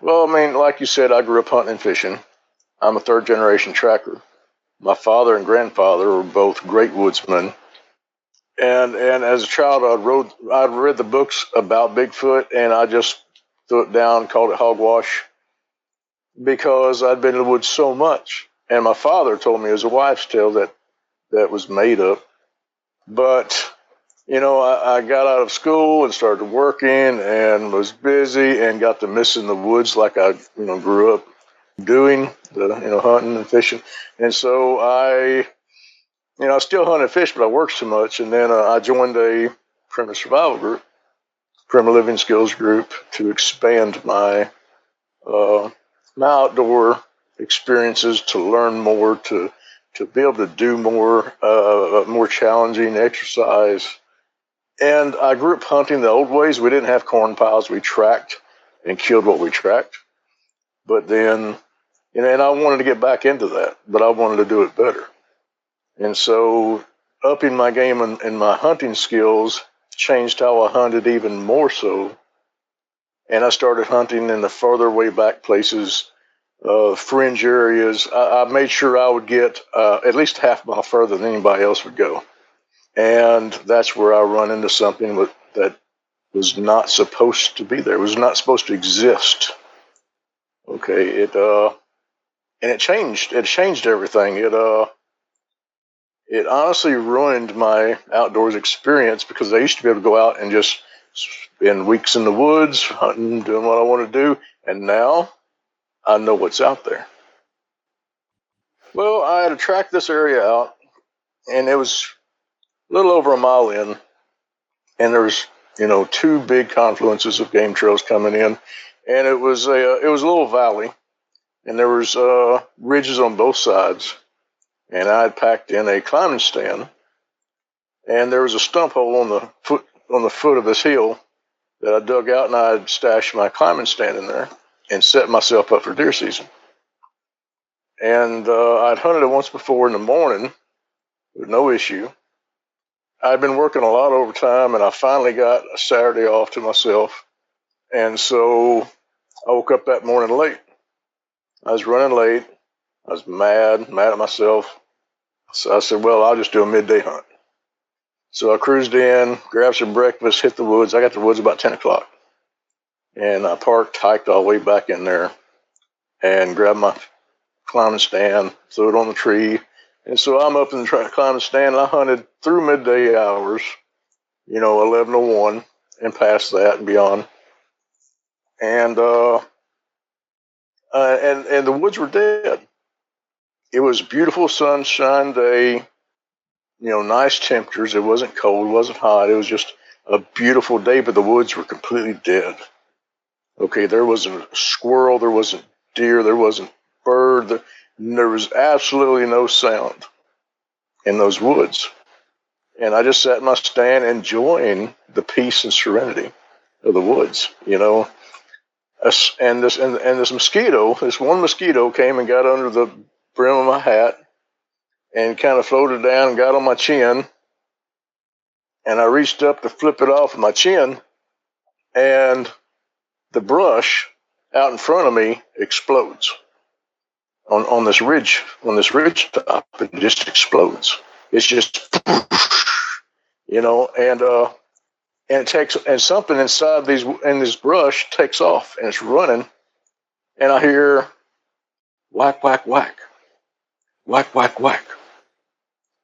Well, I mean, like you said, I grew up hunting and fishing. I'm a third generation tracker. My father and grandfather were both great woodsmen. And as a child, I'd read the books about Bigfoot, and I just threw it down, called it hogwash, because I'd been in the woods so much. And my father told me it was a wives' tale that was made up. But I got out of school and started working and was busy and got to missing the woods like I grew up doing, the hunting and fishing. And so I still hunt and fish, but I worked so much. And then I joined a primitive survival group, primitive living skills group, to expand my outdoor experiences, to learn more, to be able to do more challenging exercise. And I grew up hunting the old ways. We didn't have corn piles. We tracked and killed what we tracked. But then, and I wanted to get back into that, but I wanted to do it better. And so upping my game and my hunting skills changed how I hunted even more so. And I started hunting in the farther way back places, fringe areas. I made sure I would get at least half a mile further than anybody else would go. And that's where I run into something that was not supposed to be there. It was not supposed to exist. Okay, it changed. It changed everything. It honestly ruined my outdoors experience, because I used to be able to go out and just spend weeks in the woods hunting, doing what I want to do, and now I know what's out there. Well, I had to track this area out, and it was a little over a mile in, and there was two big confluences of game trails coming in, and it was a little valley, and there was ridges on both sides, and I had packed in a climbing stand, and there was a stump hole on the foot of this hill that I dug out, and I had stashed my climbing stand in there and set myself up for deer season. And I'd hunted it once before in the morning with no issue. I'd been working a lot overtime, and I finally got a Saturday off to myself. And so I woke up that morning late. I was running late. I was mad at myself. So I said, well, I'll just do a midday hunt. So I cruised in, grabbed some breakfast, hit the woods. I got to the woods about 10 o'clock. And I parked, hiked all the way back in there, and grabbed my climbing stand, threw it on the tree. And so I'm up in the climbing stand, and I hunted through midday hours, 11 to 1, and past that and beyond. And the woods were dead. It was a beautiful sunshine day, nice temperatures. It wasn't cold, it wasn't hot. It was just a beautiful day, but the woods were completely dead. Okay, there wasn't a squirrel, there wasn't deer, there wasn't bird, there was absolutely no sound in those woods. And I just sat in my stand enjoying the peace and serenity of the woods, And this one mosquito came and got under the brim of my hat and kind of floated down and got on my chin. And I reached up to flip it off of my chin, and the brush out in front of me explodes on this ridge top. It just explodes. It's just, and it takes, and something inside this brush takes off, and it's running, and I hear whack, whack, whack, whack, whack, whack,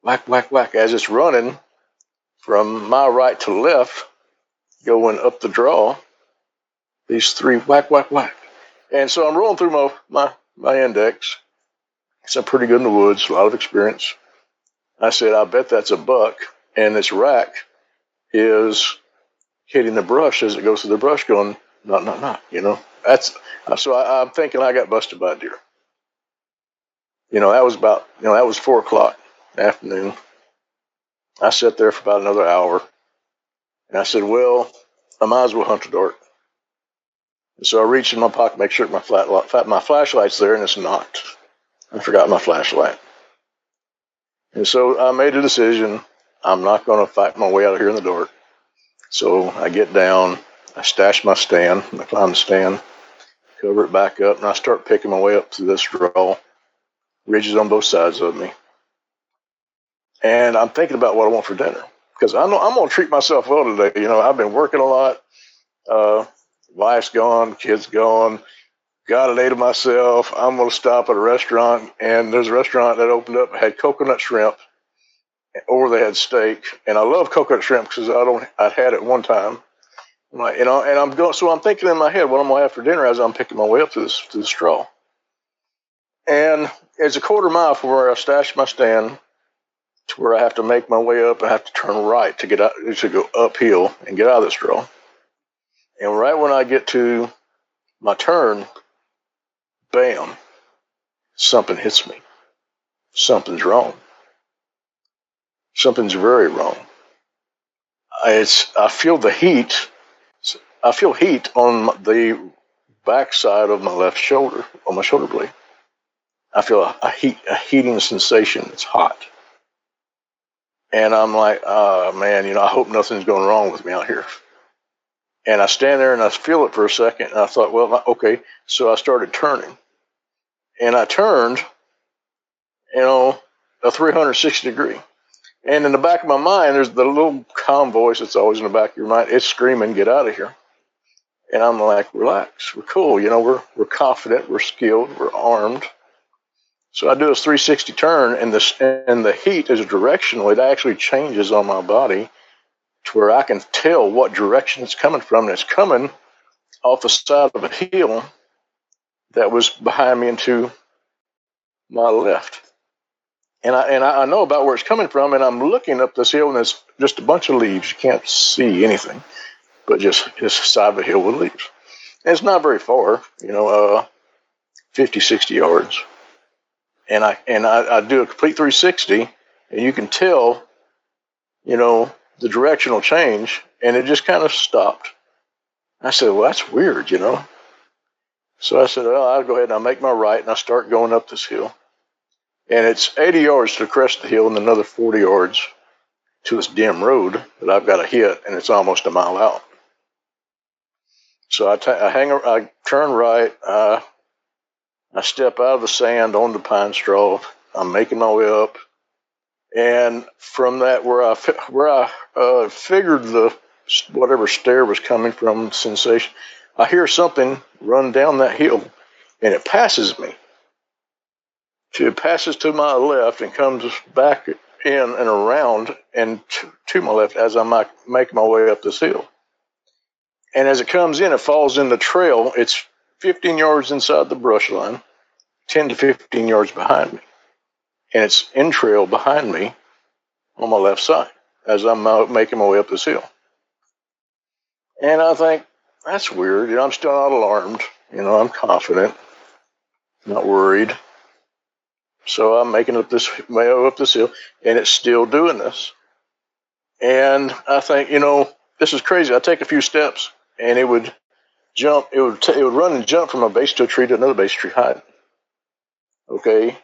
whack, whack, whack, as it's running from my right to left, going up the draw. These three whack, whack, whack. And so I'm rolling through my index. I'm pretty good in the woods, a lot of experience. I said, I bet that's a buck. And this rack is hitting the brush as it goes through the brush, going, not. I'm thinking I got busted by a deer. That was 4 o'clock in the afternoon. I sat there for about another hour. And I said, well, I might as well hunt the dark. So I reached in my pocket, make sure my flashlight's there, and it's not. I forgot my flashlight. And so I made a decision. I'm not going to fight my way out of here in the dark. So I get down, I stash my stand, I climb the stand, cover it back up, and I start picking my way up through this straw, ridges on both sides of me. And I'm thinking about what I want for dinner, because I know I'm going to treat myself well today. You know, I've been working a lot. Wife's gone, kids gone. Got a day to myself. I'm going to stop at a restaurant, and there's a restaurant that opened up, had coconut shrimp, or they had steak. And I love coconut shrimp because I'd had it one time. Like, you know, and I'm thinking in my head what I'm going to have for dinner as I'm picking my way up to the straw. And it's a quarter mile from where I stashed my stand to where I have to make my way up. I have to turn right to get out, to go uphill and get out of the straw. And right when I get to my turn, bam, something hits me. Something's wrong. Something's very wrong. I feel the heat. I feel heat on the backside of my left shoulder, on my shoulder blade. I feel a heating sensation. It's hot. And I'm like, oh man, you know, I hope nothing's going wrong with me out here. And I stand there and I feel it for a second. And I thought, well, okay. So I started turning. And I turned, you know, a 360 degree. And in the back of my mind, there's the little calm voice that's always in the back of your mind. It's screaming, get out of here. And I'm like, relax, we're cool. You know, we're confident, we're skilled, we're armed. So I do this 360 turn, and the heat is directional. It actually changes on my body to where I can tell what direction it's coming from. And it's coming off the side of a hill that was behind me and to my left. And I know about where it's coming from, and I'm looking up this hill, and there's just a bunch of leaves. You can't see anything, but just the side of a hill with leaves. And it's not very far, you know, 50, 60 yards. And I do a complete 360, and you can tell, you know, the directional change, and it just kind of stopped. I said, well, that's weird, you know. So I said, well, I'll go ahead and I'll make my right, and I start going up this hill. And it's 80 yards to crest the hill and another 40 yards to this dim road that I've got to hit, and it's almost a mile out. So I turn right, I step out of the sand on the pine straw. I'm making my way up. And from that, where I figured the whatever stair was coming from, sensation, I hear something run down that hill, and it passes me. It passes to my left and comes back in and around and to my left as I make my way up this hill. And as it comes in, it falls in the trail. It's 15 yards inside the brush line, 10 to 15 yards behind me. And it's in trail behind me on my left side as I'm making my way up this hill. And I think, that's weird. You know, I'm still not alarmed. You know, I'm confident, not worried. So I'm making up this way up this hill, and it's still doing this. And I think, you know, this is crazy. I take a few steps, and it would jump. It would run and jump from a base to a tree to another base tree hide. Okay,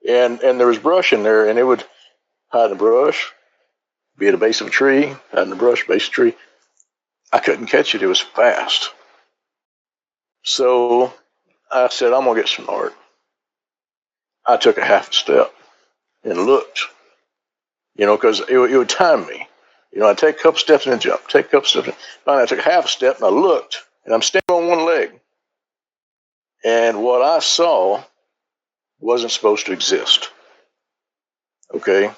and there was brush in there, and it would hide in the brush, be at the base of a tree, hide in the brush, base of a tree. I couldn't catch it. It was fast. So I said, I'm gonna get smart. I took a half step and looked, you know, because it would time me. You know, I'd take a couple steps and then jump, take a couple steps. Finally, I took a half a step and I looked, and I'm standing on one leg. And what I saw wasn't supposed to exist. Okay?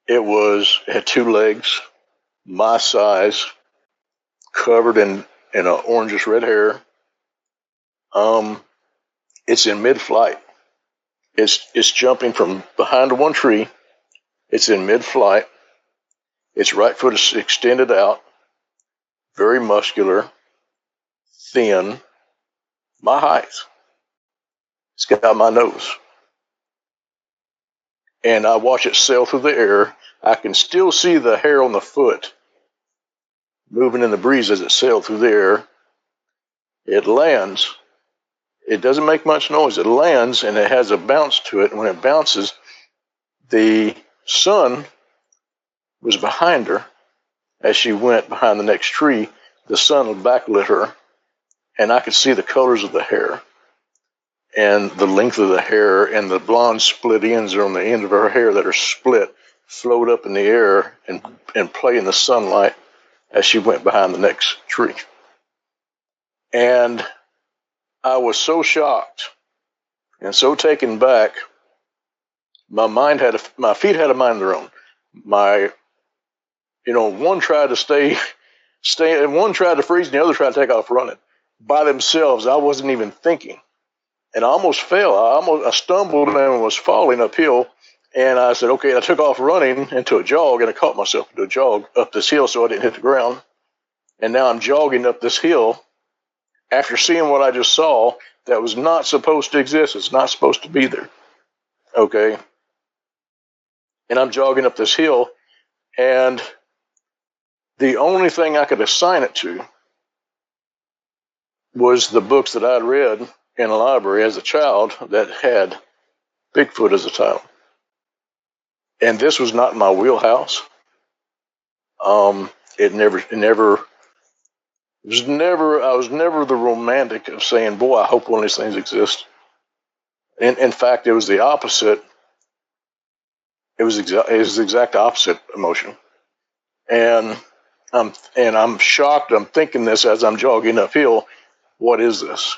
It had two legs, my size, covered in a orangish red hair. It's in mid-flight. It's jumping from behind one tree. It's in mid-flight. Its right foot is extended out, very muscular, thin, my height. It's got my nose. And I watch it sail through the air. I can still see the hair on the foot moving in the breeze as it sailed through the air. It lands. It doesn't make much noise. It lands, and it has a bounce to it. And when it bounces, the sun was behind her as she went behind the next tree. The sun backlit her, and I could see the colors of the hair and the length of the hair, and the blonde split ends are on the end of her hair that are split, float up in the air and play in the sunlight as she went behind the next tree. And I was so shocked and so taken back. My feet had a mind of their own. One tried to stay, and one tried to freeze, and the other tried to take off running by themselves. I wasn't even thinking. And I almost fell. I stumbled and was falling uphill. And I said, okay, I took off running into a jog, and I caught myself into a jog up this hill so I didn't hit the ground. And now I'm jogging up this hill after seeing what I just saw that was not supposed to exist. It's not supposed to be there. Okay. And I'm jogging up this hill, and the only thing I could assign it to was the books that I'd read in a library as a child that had Bigfoot as a title. And this was not my wheelhouse. I was never the romantic of saying, boy, I hope one of these things exists. In fact, it was the opposite. It was the exact opposite emotion. And I'm shocked. I'm thinking this as I'm jogging uphill. What is this?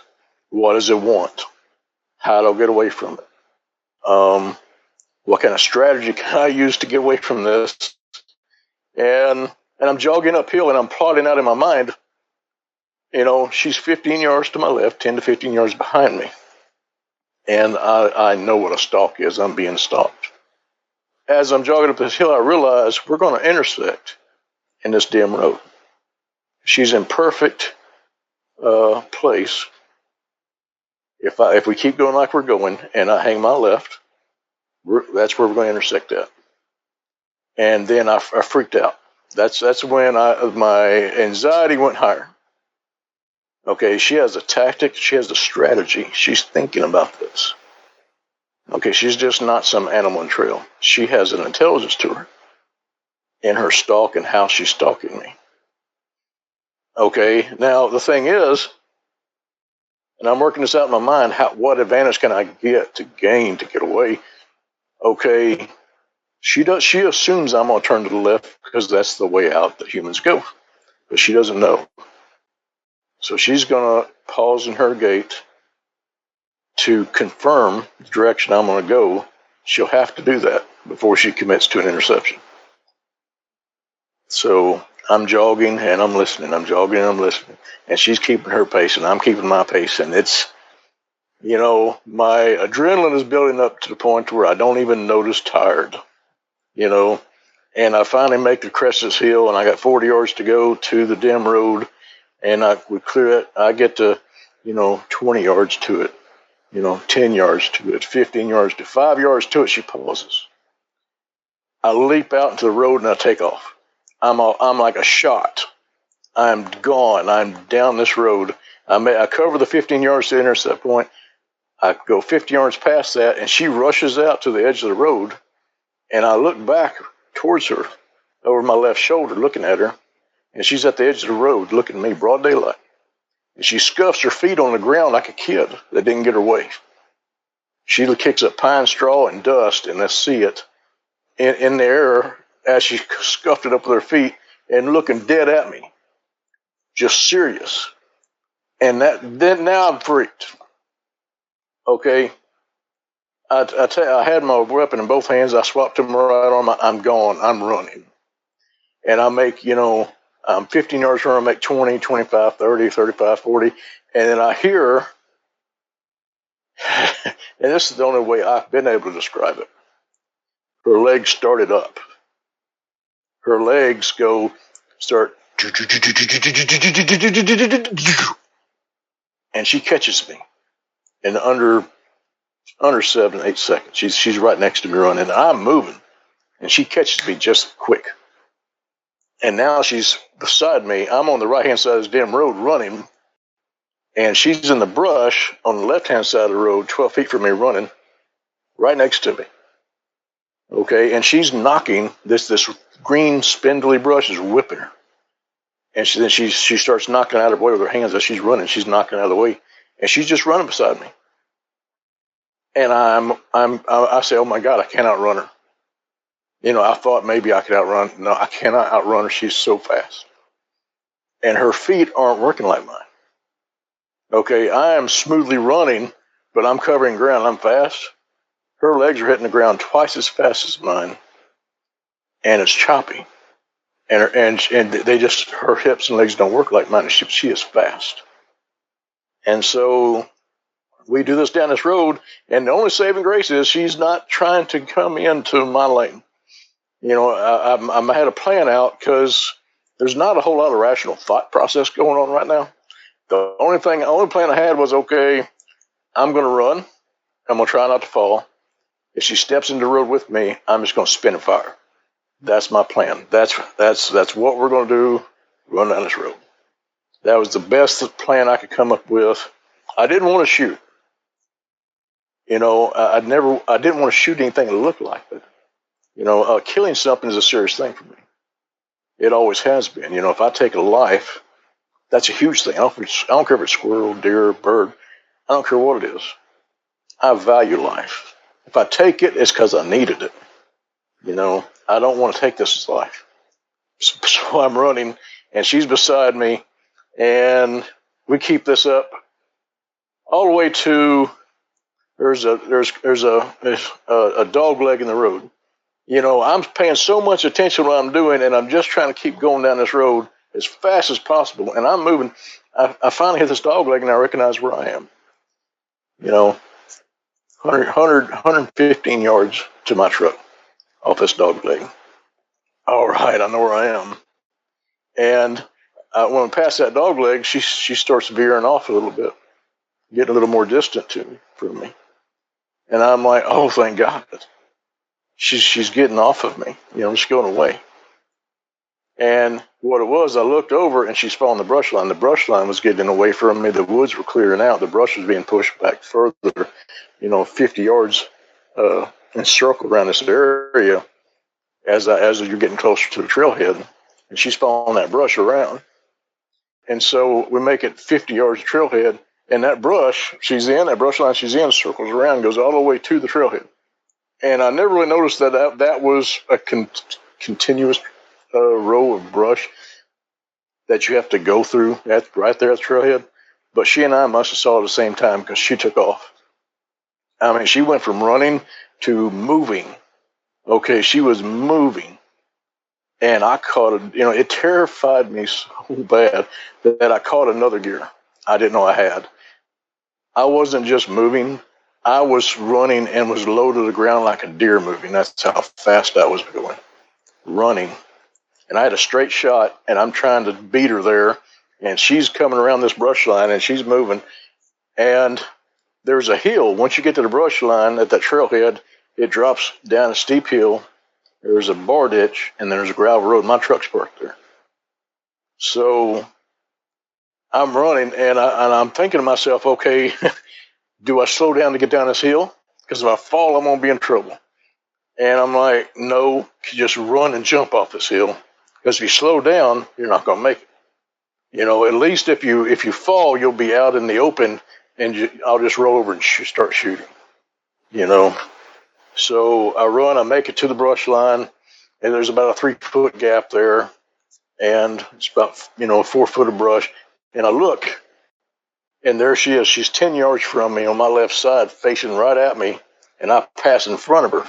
What does it want? How do I get away from it? What kind of strategy can I use to get away from this? And I'm jogging uphill, and I'm plotting out in my mind, she's 15 yards to my left, 10 to 15 yards behind me. And I know what a stalk is. I'm being stalked. As I'm jogging up this hill, I realize we're going to intersect in this dim road. She's in perfect place. If we keep going like we're going, and I hang my left, that's where we're going to intersect at. And then I freaked out. That's when my anxiety went higher. Okay, she has a tactic. She has a strategy. She's thinking about this. Okay, she's just not some animal in trail. She has an intelligence to her in her stalk and how she's stalking me. Okay, now the thing is, and I'm working this out in my mind, what advantage can I gain to get away? Okay, she assumes I'm going to turn to the left because that's the way out that humans go, but she doesn't know. So she's going to pause in her gait to confirm the direction I'm going to go. She'll have to do that before she commits to an interception. So I'm jogging and I'm listening. I'm jogging and I'm listening. And she's keeping her pace and I'm keeping my pace. And it's, my adrenaline is building up to the point where I don't even notice tired, And I finally make the crest of this hill, and I got 40 yards to go to the dim road. And I would clear it. I get to, 20 yards to it, 10 yards to it, 15 yards to 5 yards to it. She pauses. I leap out into the road and I take off. I'm like a shot. I'm gone. I'm down this road. I cover the 15 yards to the intercept point. I go 50 yards past that, and she rushes out to the edge of the road. And I look back towards her over my left shoulder, looking at her. And she's at the edge of the road looking at me, broad daylight. And she scuffs her feet on the ground like a kid that didn't get her way. She kicks up pine straw and dust, and I see it in the air as she scuffed it up with her feet and looking dead at me. Just serious. And then now I'm freaked. Okay. I had my weapon in both hands. I swapped to my right arm. I'm gone. I'm running. And I make, 15 yards from her, I make 20, 25, 30, 35, 40. And then I hear, and this is the only way I've been able to describe it. Her legs started up. Her legs start, and she catches me in under 7, 8 seconds. She's right next to me running, and I'm moving, and she catches me just quick. And now she's beside me. I'm on the right-hand side of this damn road running, and she's in the brush on the left-hand side of the road, 12 feet from me running, right next to me. Okay, and she's knocking this green spindly brush is whipping her. And then she starts knocking out of the way with her hands as she's running. She's knocking out of the way, and she's just running beside me. And I say, oh my God, I can't outrun her. I thought maybe I could outrun. No, I cannot outrun her. She's so fast, and her feet aren't working like mine. Okay, I am smoothly running, but I'm covering ground. I'm fast. Her legs are hitting the ground twice as fast as mine, and it's choppy. And they just, her hips and legs don't work like mine. She is fast. And so we do this down this road, and the only saving grace is she's not trying to come into my lane. I had a plan out because there's not a whole lot of rational thought process going on right now. The only plan I had was, okay, I'm going to run. I'm going to try not to fall. If she steps into the road with me, I'm just going to spin and fire. That's my plan. That's what we're going to do. Run down this road. That was the best plan I could come up with. I didn't want to shoot. I didn't want to shoot anything that looked like it. Killing something is a serious thing for me. It always has been. If I take a life, that's a huge thing. I don't care if it's squirrel, deer, bird. I don't care what it is. I value life. If I take it, it's because I needed it. I don't want to take this as life. So I'm running, and she's beside me, and we keep this up all the way to there's a dog leg in the road. I'm paying so much attention to what I'm doing, and I'm just trying to keep going down this road as fast as possible. And I'm moving. I finally hit this dog leg, and I recognize where I am. 115 yards to my truck off this dog leg. All right, I know where I am. And when I pass that dog leg, she starts veering off a little bit, getting a little more distant from me. And I'm like, oh, thank God. She's getting off of me. She's going away. And what it was, I looked over, and she's following the brush line. The brush line was getting away from me. The woods were clearing out. The brush was being pushed back further, 50 yards in a circle around this area as you're getting closer to the trailhead. And she's following that brush around. And so we make it 50 yards of trailhead, and that brush line she's in circles around, goes all the way to the trailhead. And I never really noticed that was a continuous row of brush that you have to go through right there at the trailhead. But she and I must have saw it at the same time, because she took off. I mean, she went from running to moving. Okay, she was moving. And I caught it. It terrified me so bad that I caught another gear I didn't know I had. I wasn't just moving. I was running and was low to the ground like a deer moving. That's how fast I was going. Running. And I had a straight shot, and I'm trying to beat her there. And she's coming around this brush line, and she's moving. And there's a hill. Once you get to the brush line at that trailhead, it drops down a steep hill. There's a bar ditch, and there's a gravel road. My truck's parked there. So I'm running, and I'm thinking to myself, okay, do I slow down to get down this hill? Because if I fall, I'm going to be in trouble. And I'm like, no, just run and jump off this hill. Because if you slow down, you're not going to make it. At least if you fall, you'll be out in the open, and I'll just roll over and start shooting. So I run, I make it to the brush line, and there's about a 3-foot gap there, and it's about 4 foot of brush. And I look, and there she is. She's 10 yards from me on my left side, facing right at me, and I pass in front of her.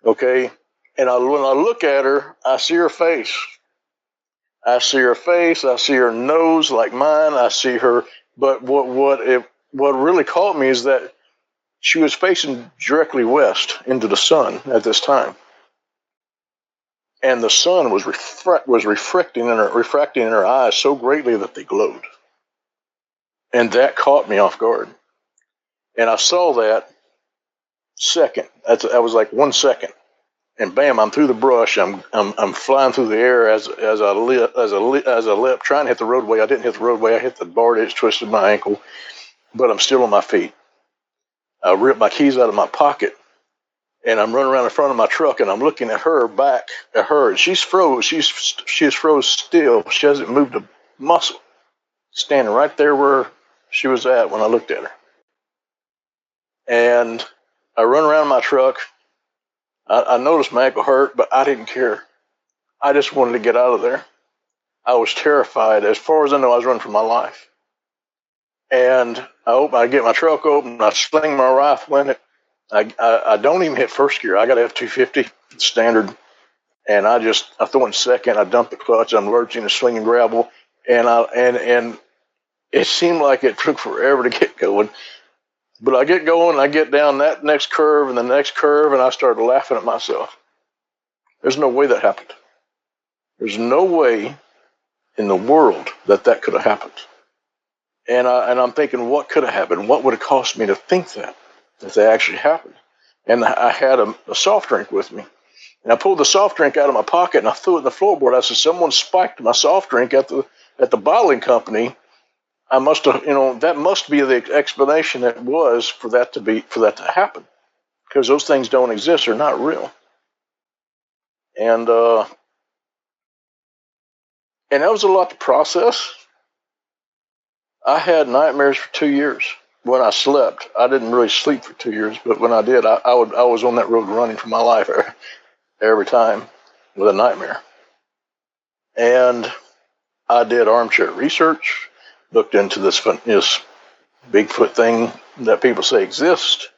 Okay, and when I look at her, I see her face. I see her nose like mine. I see her, but what really caught me is that she was facing directly west into the sun at this time. And the sun was refracting in her eyes so greatly that they glowed. And that caught me off guard. And I saw that second. That was like 1 second. And bam, I'm through the brush. I'm flying through the air as I leapt, trying to hit the roadway. I didn't hit the roadway. I hit the bar ditch, twisted my ankle, but I'm still on my feet. I ripped my keys out of my pocket, And I'm running around in front of my truck, and I'm looking at her back at her, and she's froze. She's froze still. She hasn't moved a muscle, standing right there where she was at when I looked at her. And I run around my truck. I noticed my ankle hurt, but I didn't care. I just wanted to get out of there. I was terrified. As far as I know, I was running for my life. And I get my truck open, I sling my rifle in it. I don't even hit first gear. I got to have 250 standard. And I throw in second. I dump the clutch. I'm lurching and slinging gravel. And it seemed like it took forever to get going. But I get going, I get down that next curve and the next curve, and I started laughing at myself. There's no way that happened. There's no way in the world that could have happened. And I'm thinking, what could have happened? What would it cost me to think that if that actually happened? And I had a soft drink with me. And I pulled the soft drink out of my pocket and I threw it in the floorboard. I said, someone spiked my soft drink at the bottling company. I must have, that must be the explanation that was for that to happen. Because those things don't exist. They're not real. And that was a lot to process. I had nightmares for 2 years when I slept. I didn't really sleep for 2 years, but when I did, I was on that road running for my life every time with a nightmare. And I did armchair research, looked into this Bigfoot thing that people say exists,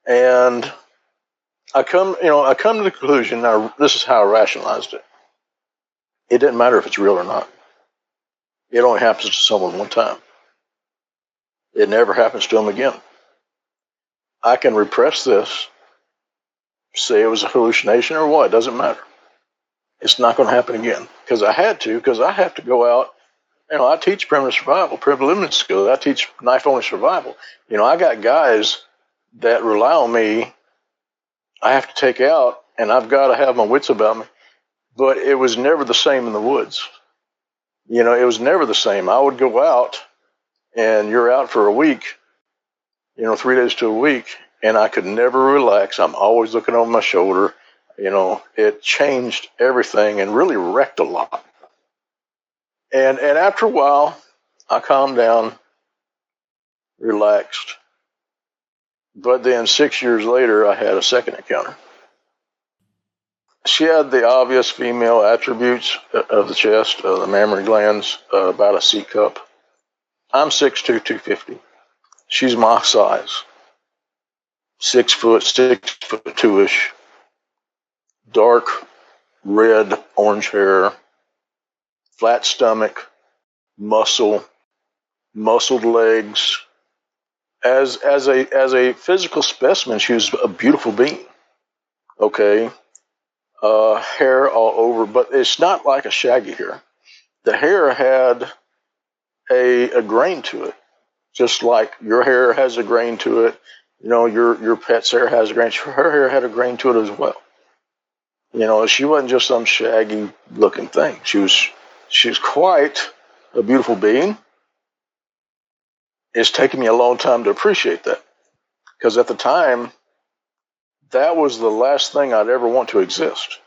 and I come to the conclusion. Now, this is how I rationalized it. It didn't matter if it's real or not. It only happens to someone one time. It never happens to them again. I can repress this, say it was a hallucination or what, it doesn't matter. It's not going to happen again because I have to go out. I teach primitive survival, preliminary skills. I teach knife-only survival. I got guys that rely on me. I have to take out, and I've got to have my wits about me. But it was never the same in the woods. It was never the same. I would go out, and you're out for a week, 3 days to a week, and I could never relax. I'm always looking over my shoulder. It changed everything and really wrecked a lot. And after a while, I calmed down, relaxed. But then 6 years later, I had a second encounter. She had the obvious female attributes of the chest, the mammary glands, about a C cup. I'm 6'2", 250. She's my size. 6 foot, 6'2"-ish. Dark, red, orange hair, flat stomach, muscled legs. As a physical specimen, she was a beautiful being. Okay, hair all over, but it's not like a shaggy hair. The hair had a grain to it, just like your hair has a grain to it. Your pet's hair has a grain. Her hair had a grain to it as well. She wasn't just some shaggy looking thing. She was quite a beautiful being. It's taken me a long time to appreciate that, because at the time, that was the last thing I'd ever want to exist.